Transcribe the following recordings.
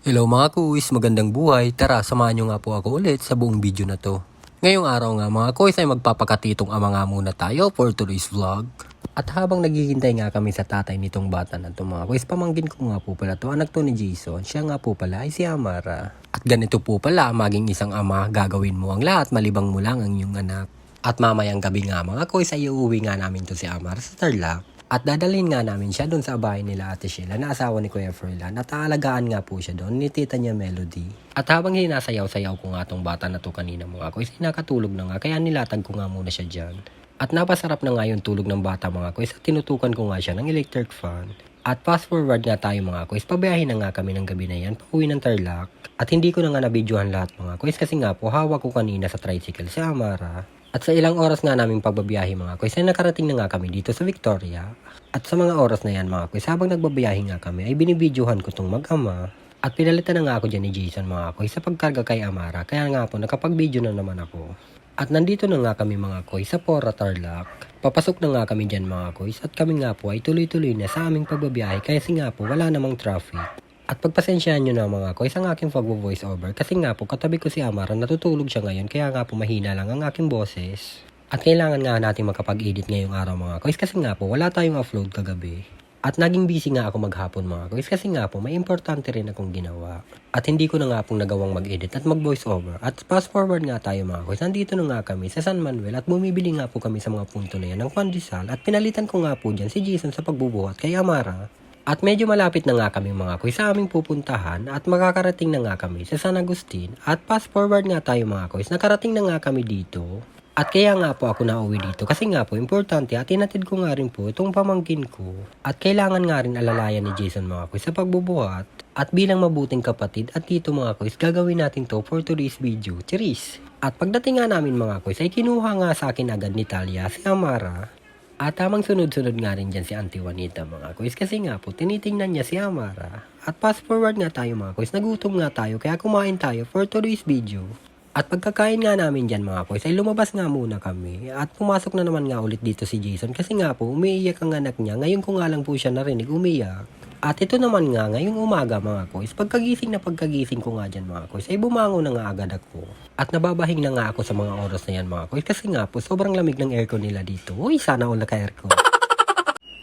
Hello mga kuis, magandang buhay. Tara, samahan nyo nga po ako ulit sa buong video na to. Ngayong araw nga mga kuis ay magpapakatitong ama nga muna tayo for today's vlog. At habang naghihintay nga kami sa tatay nitong bata na to mga kuis, pamangkin ko nga po pala to, anak to ni Jason. Siya nga po pala ay si Amara. At ganito po pala, maging isang ama, gagawin mo ang lahat, malibang mo lang ang iyong anak. At mamayang gabi nga mga kuis ay uuwi nga namin to si Amara sa Tarlac. At dadalhin nga namin siya doon sa bahay nila Ate Sheila na asawa ni Kuya Furlan at aalagaan nga po siya doon ni tita niya Melody. At habang hinasayaw-sayaw ko nga tong bata na to kanina mga kuis, nakatulog na nga kaya nilatag ko nga muna siya dyan. At napasarap na nga yung tulog ng bata mga kuis at tinutukan ko nga siya ng electric fan. At fast forward nga tayo mga kuis, pabiyahin na nga kami ng gabi na yan, pauwi ng Tarlac. At hindi ko na nga nabidyohan lahat mga kuis kasi nga po hawak ko kanina sa tricycle si Amara. At sa ilang oras nga naming pagbabiyahe mga kuis ay nakarating na nga kami dito sa Victoria. At sa mga oras na yan mga kuis, habang nagbabiyahe nga kami ay binibidyohan ko tong mag-ama. At pinalitan na nga ako dyan ni Jason mga kuis sa pagkarga kay Amara, kaya nga po nakapag-video na naman ako. At nandito na nga kami mga kuis sa Pora Tarlac. Papasok na nga kami dyan mga kuis at kami nga po ay tuloy-tuloy na sa aming pagbabiyahe kasi nga po wala namang traffic. At pagpasensyahan nyo na mga kuis ang aking pag-voice over kasi nga po katabi ko si Amara, natutulog siya ngayon kaya nga po mahina lang ang aking boses. At kailangan nga natin makapag-edit ngayong araw mga kuis kasi nga po wala tayong upload kagabi. At naging busy nga ako maghapon mga kuis kasi nga po may importante rin akong ginawa. At hindi ko na nga pong nagawang mag-edit at mag-voice over. At fast forward nga tayo mga kuis, nandito na nga kami sa San Manuel at bumibili nga po kami sa mga punto na yan ng pandesal at pinalitan ko nga po dyan si Jason sa pagbubuhat kay Amara. At medyo malapit na nga kami mga kuis sa aming pupuntahan at makakarating na nga kami sa San Agustin. At fast forward nga tayo mga kuis, nakarating na nga kami dito. At kaya nga po ako nauwi dito kasi nga po importante at tinatid ko nga rin po itong pamangkin ko. At kailangan nga rin alalayan ni Jason mga kuis sa pagbubuhat. At bilang mabuting kapatid at dito mga kuis, gagawin natin to for today's video. Cheers! At pagdating nga namin mga kuis ay kinuha nga sa akin agad ni Talia si Amara. At tamang sunod-sunod nga rin dyan si Auntie Juanita mga kuis kasi nga po tinitingnan niya si Amara. At fast forward nga tayo mga kuis, nagutom nga tayo kaya kumain tayo for today's video. At pagkakain nga namin dyan mga kuis ay lumabas nga muna kami at pumasok na naman nga ulit dito si Jason kasi nga po umiiyak ang anak niya, ngayon ko nga lang po siya narinig umiyak. At ito naman nga ngayong umaga mga kuis, pagkagising ko nga dyan mga kuis ay bumangon na nga agad ako. At nababahing na nga ako sa mga oras na yan mga kuis kasi nga po sobrang lamig ng aircon nila dito. Uy, sana all naka-aircon.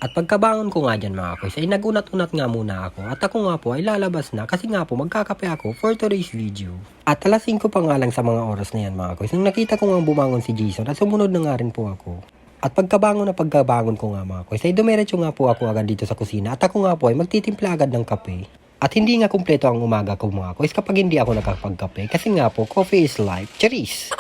At pagkabangon ko nga dyan mga kuis ay nagunat-unat nga muna ako at ako nga po ay lalabas na kasi nga po magkakape ako for today's video. At alas 5 pa nga lang sa mga oras na yan mga kuis nung nakita ko nga bumangon si Jason at sumunod na nga rin po ako. At pagkabangon ko nga mga kuis ay dumiretso nga po ako agad dito sa kusina at ako nga po ay magtitimpla agad ng kape. At hindi nga kumpleto ang umaga ko mga kuis kapag hindi ako nakapagkape kasi nga po coffee is life. Cheers!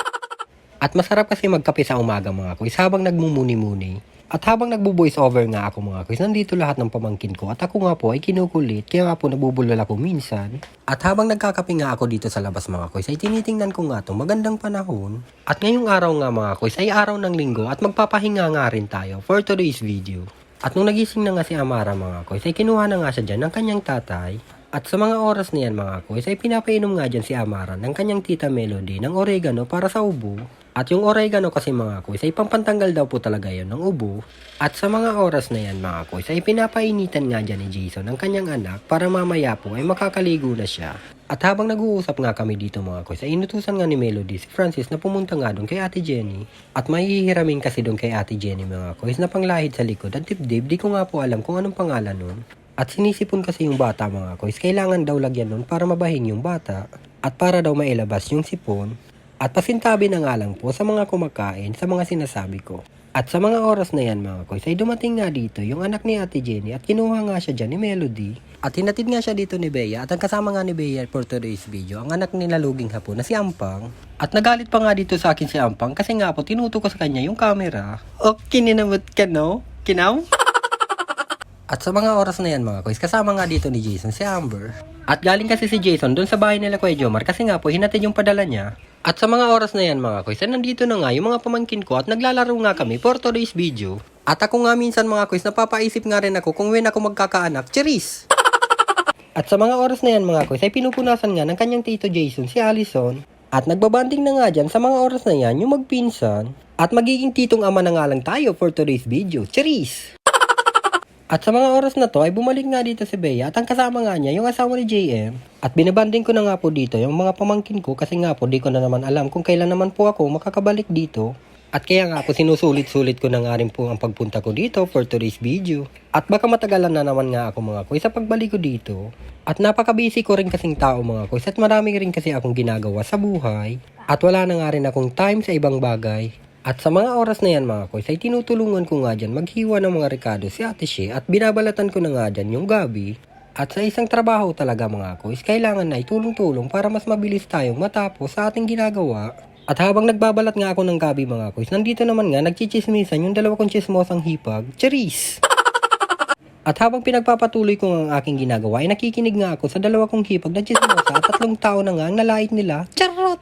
At masarap kasi magkape sa umaga mga kuis habang nagmumuni-muni. At habang nagbo-voice over nga ako mga kuis, nandito lahat ng pamangkin ko at ako nga po ay kinukulit kaya nga po nabubulol ako minsan. At habang nagkakape nga ako dito sa labas mga kuis ay tinitingnan ko nga itong magandang panahon. At ngayong araw nga mga kuis ay araw ng linggo at magpapahinga nga rin tayo for today's video. At nung nagising na nga si Amara mga kuis ay kinuha na nga siya dyan ng kanyang tatay. At sa mga oras na yan mga kuis ay pinapainom nga dyan si Amara ng kanyang tita Melody ng oregano para sa ubo. At yung oregano kasi mga kuis ay pampantanggal daw po talaga yun ng ubo. At sa mga oras na yan mga kuis ay pinapainitan nga dyan ni Jason ng kanyang anak para mamaya po ay makakaligo na siya. At habang nag-uusap nga kami dito mga kuis ay inutusan nga ni Melody si Francis na pumunta nga doon kay Ate Jenny. At mahihiramin kasi doon kay Ate Jenny mga kuis na panglahid sa likod at dibdib, di ko nga po alam kung anong pangalan nun. At sinisipon kasi yung bata mga kuis, kailangan daw lagyan nun para mabahin yung bata at para daw mailabas yung sipon. At pasintabi na nga lang po sa mga kumakain sa mga sinasabi ko. At sa mga oras na yan mga kuis ay dumating nga dito yung anak ni Ate Jenny at kinuha nga siya dyan ni Melody. At hinatid nga siya dito ni Bea at ang kasama nga ni Bea for today's video ang anak nila Luging Hapon na si Ampang. At nagalit pa nga dito sa akin si Ampang kasi nga po tinuto ko sa kanya yung camera. O kininamot ka no? Kinaw? At sa mga oras na yan mga kuis, kasama nga dito ni Jason si Amber. At galing kasi si Jason doon sa bahay nila Kuya Jomar kasi nga po hinatid yung padala niya. At sa mga oras na yan mga kuis, nandito na nga yung mga pamangkin ko at naglalaro nga kami for today's video. At ako nga minsan mga kuis, napapaisip nga rin ako kung when ako magkakaanak. Cheers! At sa mga oras na yan mga kuis, ay pinupunasan nga ng kanyang tito Jason si Allison. At nagbabanding na nga dyan sa mga oras na yan yung magpinsan. At magiging titong ama na nga lang tayo for today's video. Cheers! At sa mga oras na to ay bumalik nga dito si Bea at ang kasama nga niya yung asawa ni JM. At binabanding ko na nga po dito yung mga pamangkin ko kasi nga po di ko na naman alam kung kailan naman po ako makakabalik dito. At kaya nga po sinusulit-sulit ko na nga rin po ang pagpunta ko dito for today's video. At baka matagalan na naman nga ako mga koy sa pagbalik ko dito. At napaka-busy ko rin kasing tao mga koy at marami rin kasi akong ginagawa sa buhay. At wala na nga rin akong time sa ibang bagay. At sa mga oras na yan mga koy ay tinutulungan ko nga dyan maghiwa ng mga rekado si Ate Shea at binabalatan ko na nga dyan yung gabi. At sa isang trabaho talaga mga koy, kailangan na itulong-tulong para mas mabilis tayong matapos sa ating ginagawa. At habang nagbabalat nga ako ng gabi mga koy, nandito naman nga nagchichismisan yung dalawa kong chismosang hipag, charis! At habang pinagpapatuloy ko ang aking ginagawa ay nakikinig nga ako sa dalawa kong hipag na chismosa at 3 tao na nga ang nalait nila, charot!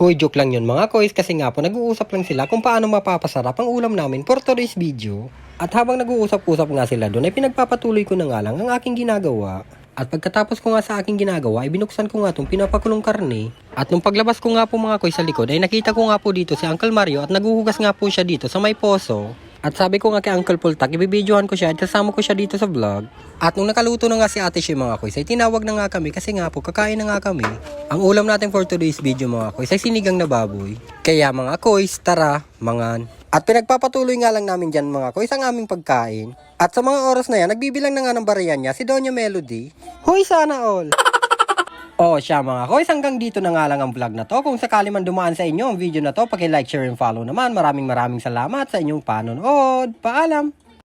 Hoy, joke lang yun mga koys kasi nga po nag-uusap lang sila kung paano mapapasarap ang ulam namin for today's video. At habang nag-uusap-usap nga sila doon ay pinagpapatuloy ko na nga lang ang aking ginagawa. At pagkatapos ko nga sa aking ginagawa ay binuksan ko nga itong pinapakulong karne. At nung paglabas ko nga po mga koy sa likod ay nakita ko nga po dito si Uncle Mario at naguhugas nga po siya dito sa may poso. At sabi ko nga kay Uncle Pultak, ibibidyohan ko siya at kasama ko siya dito sa vlog. At nung nakaluto na nga si Ate Shea mga koy, ay tinawag na nga kami kasi nga po kakain na nga kami. Ang ulam natin for today's video mga koy ay sinigang na baboy. Kaya mga koy, tara, mangan. At pinagpapatuloy nga lang namin dyan mga koy ang aming pagkain. At sa mga oras na yan, nagbibilang na nga ng bariyan niya si Doña Melody. Hoy, sana all! O siya mga koys, hanggang dito na nga lang ang vlog na to. Kung sakali man dumaan sa inyo ang video na to, paki-like, share, and follow naman. Maraming salamat sa inyong panonood. Paalam!